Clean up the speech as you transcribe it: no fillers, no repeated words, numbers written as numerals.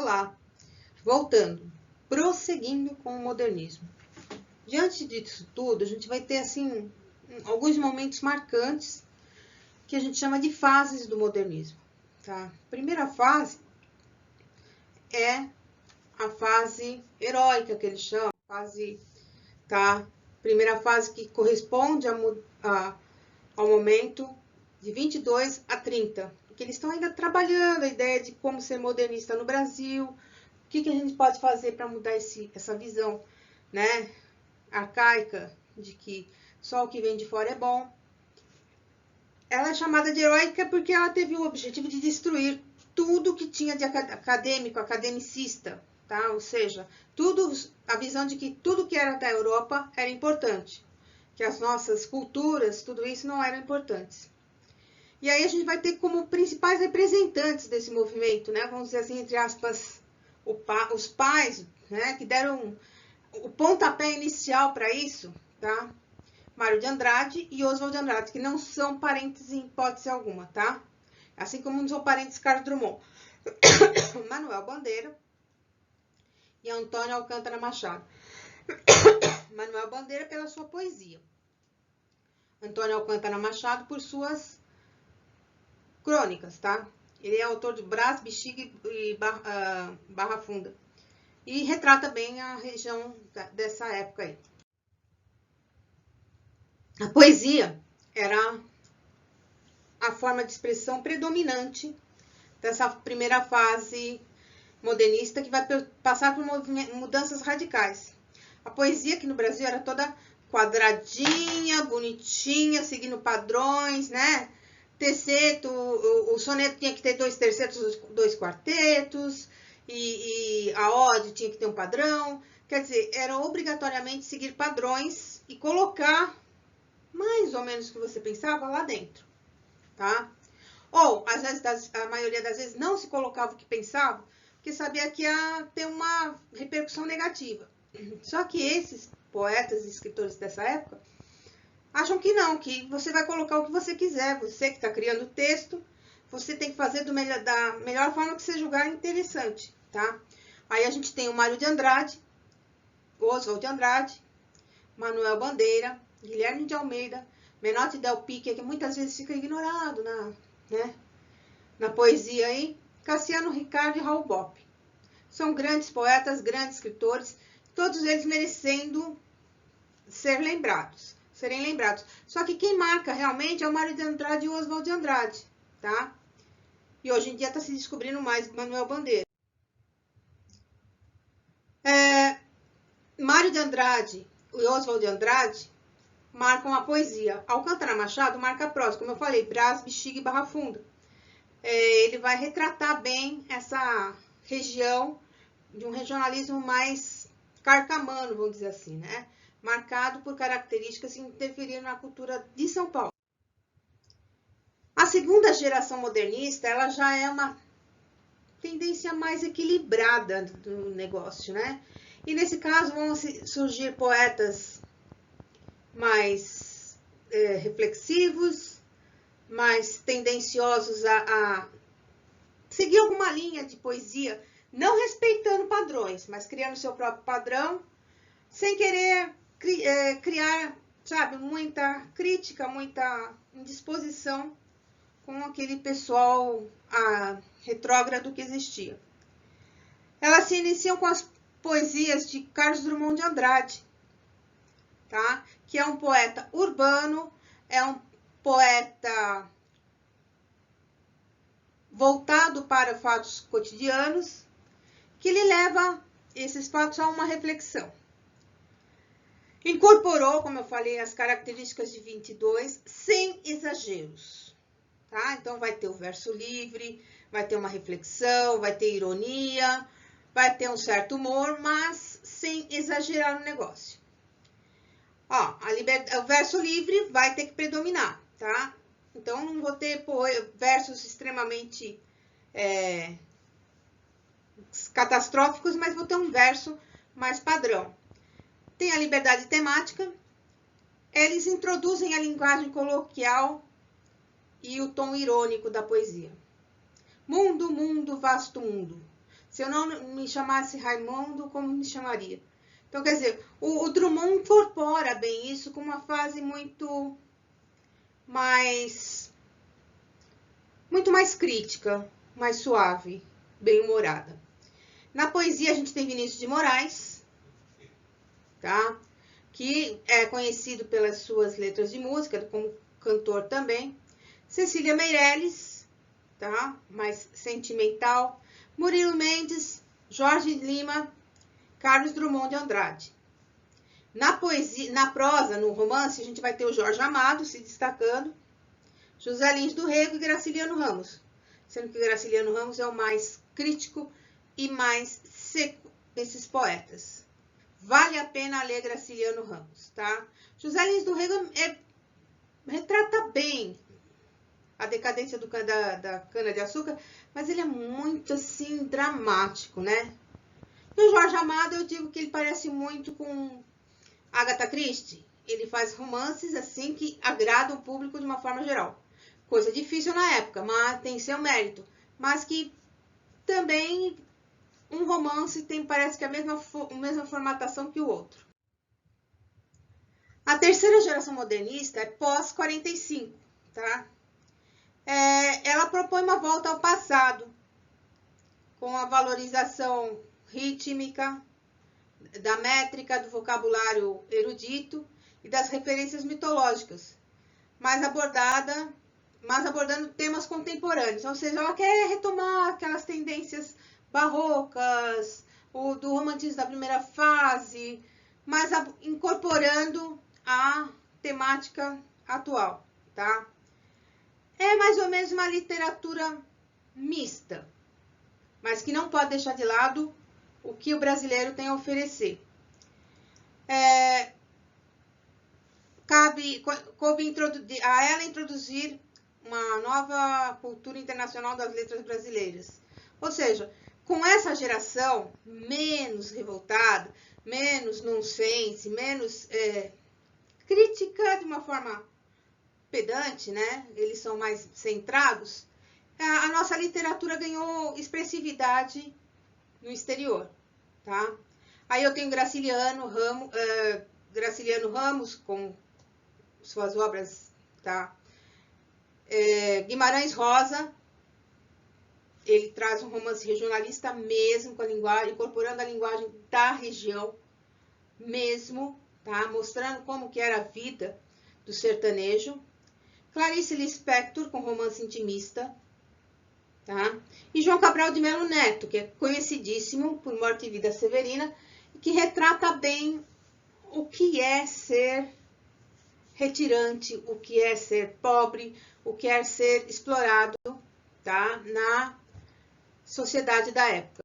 Olá, voltando, prosseguindo com o modernismo. Diante disso tudo, a gente vai ter assim alguns momentos marcantes que a gente chama de fases do modernismo, tá? A primeira fase é a fase heróica que eles chamam, tá? Primeira fase que corresponde ao momento de 22 a 30, porque eles estão ainda trabalhando a ideia de como ser modernista no Brasil, o que a gente pode fazer para mudar essa visão, né, arcaica de que só o que vem de fora é bom. Ela é chamada de heróica porque ela teve o objetivo de destruir tudo que tinha de acadêmico, academicista, tá? Ou seja, a visão de que tudo que era da Europa era importante, que as nossas culturas, tudo isso não eram importantes. E aí a gente vai ter como principais representantes desse movimento, né? Vamos dizer assim, entre aspas, os pais, né? Que deram o pontapé inicial para isso, tá? Mário de Andrade e Oswald de Andrade, que não são parentes em hipótese alguma, tá? Assim como não são parentes de Carlos Drummond. Manuel Bandeira e Antônio Alcântara Machado. Manuel Bandeira pela sua poesia. Antônio Alcântara Machado por suas crônicas, tá? Ele é autor de Brás, Bexiga e Barra Funda. E retrata bem a região dessa época aí. A poesia era a forma de expressão predominante dessa primeira fase modernista que vai passar por mudanças radicais. A poesia aqui no Brasil era toda quadradinha, bonitinha, seguindo padrões, né? Terceto, o soneto tinha que ter 2 tercetos, 2 quartetos, e a ode tinha que ter um padrão. Quer dizer, era obrigatoriamente seguir padrões e colocar mais ou menos o que você pensava lá dentro, tá? Ou, às vezes, a maioria das vezes não se colocava o que pensava, porque sabia que ia ter uma repercussão negativa. Só que esses poetas e escritores dessa época acham que não, que você vai colocar o que você quiser, você que está criando o texto, você tem que fazer da melhor forma que você julgar interessante, tá? Aí a gente tem o Mário de Andrade, Oswald de Andrade, Manuel Bandeira, Guilherme de Almeida, Menotti Del Picchia, que muitas vezes fica ignorado na poesia aí, Cassiano Ricardo e Raul Bopp. São grandes poetas, grandes escritores, todos eles merecendo serem lembrados. Só que quem marca realmente é o Mário de Andrade e o Oswald de Andrade, tá? E hoje em dia está se descobrindo mais Manuel Bandeira. Mário de Andrade e Oswald de Andrade marcam a poesia. Alcântara Machado marca a prosa, como eu falei, Brás, Bexiga e Barra Funda. Ele vai retratar bem essa região de um regionalismo mais carcamano, vamos dizer assim, né? Marcado por características que interferiram na cultura de São Paulo. A segunda geração modernista, ela já é uma tendência mais equilibrada do negócio, né? E nesse caso vão surgir poetas mais reflexivos, mais tendenciosos a seguir alguma linha de poesia, não respeitando padrões, mas criando seu próprio padrão, sem querer criar, sabe, muita crítica, muita indisposição com aquele pessoal retrógrado que existia. Elas se iniciam com as poesias de Carlos Drummond de Andrade, tá? Que é um poeta urbano, é um poeta voltado para fatos cotidianos, que ele leva esses fatos a uma reflexão. Incorporou, como eu falei, as características de 22, sem exageros, tá? Então vai ter o verso livre, vai ter uma reflexão, vai ter ironia, vai ter um certo humor, mas sem exagerar no negócio. Ó, o verso livre vai ter que predominar, tá? Então, não vou ter versos extremamente catastróficos, mas vou ter um verso mais padrão. Tem a liberdade temática. Eles introduzem a linguagem coloquial e o tom irônico da poesia. Mundo, mundo, vasto mundo. Se eu não me chamasse Raimundo, como me chamaria? Então, quer dizer, o Drummond incorpora bem isso com uma fase muito mais crítica, mais suave, bem-humorada. Na poesia, a gente tem Vinícius de Moraes, tá? Que é conhecido pelas suas letras de música, como cantor também. Cecília Meirelles, tá? Mais sentimental. Murilo Mendes, Jorge Lima, Carlos Drummond de Andrade. Na poesia, na prosa, no romance, a gente vai ter o Jorge Amado se destacando, José Lins do Rego e Graciliano Ramos, sendo que Graciliano Ramos é o mais crítico e mais seco desses poetas. Vale a pena ler Graciliano Ramos, tá? José Lins do Rego retrata bem a decadência da cana-de-açúcar, mas ele é muito, assim, dramático, né? E o Jorge Amado, eu digo que ele parece muito com Agatha Christie. Ele faz romances, assim, que agradam o público de uma forma geral. Coisa difícil na época, mas tem seu mérito. Mas que também um romance tem, parece que a mesma formatação que o outro. A terceira geração modernista é pós-45, tá? Ela propõe uma volta ao passado, com a valorização rítmica, da métrica, do vocabulário erudito e das referências mitológicas, mas abordando temas contemporâneos. Ou seja, ela quer retomar aquelas tendências barrocas, do romantismo da primeira fase, mas incorporando a temática atual, tá? É mais ou menos uma literatura mista, mas que não pode deixar de lado o que o brasileiro tem a oferecer. Coube a ela introduzir uma nova cultura internacional das letras brasileiras. Ou seja, com essa geração menos revoltada, menos nonsense, menos crítica de uma forma pedante, né? Eles são mais centrados. A nossa literatura ganhou expressividade no exterior, tá? Aí eu tenho Graciliano Ramos com suas obras, tá? Guimarães Rosa, ele traz um romance regionalista mesmo, com a linguagem, incorporando a linguagem da região mesmo, tá? Mostrando como que era a vida do sertanejo. Clarice Lispector, com romance intimista, tá? E João Cabral de Melo Neto, que é conhecidíssimo por Morte e Vida Severina, que retrata bem o que é ser retirante, o que é ser pobre, o que é ser explorado, tá? Na sociedade da época.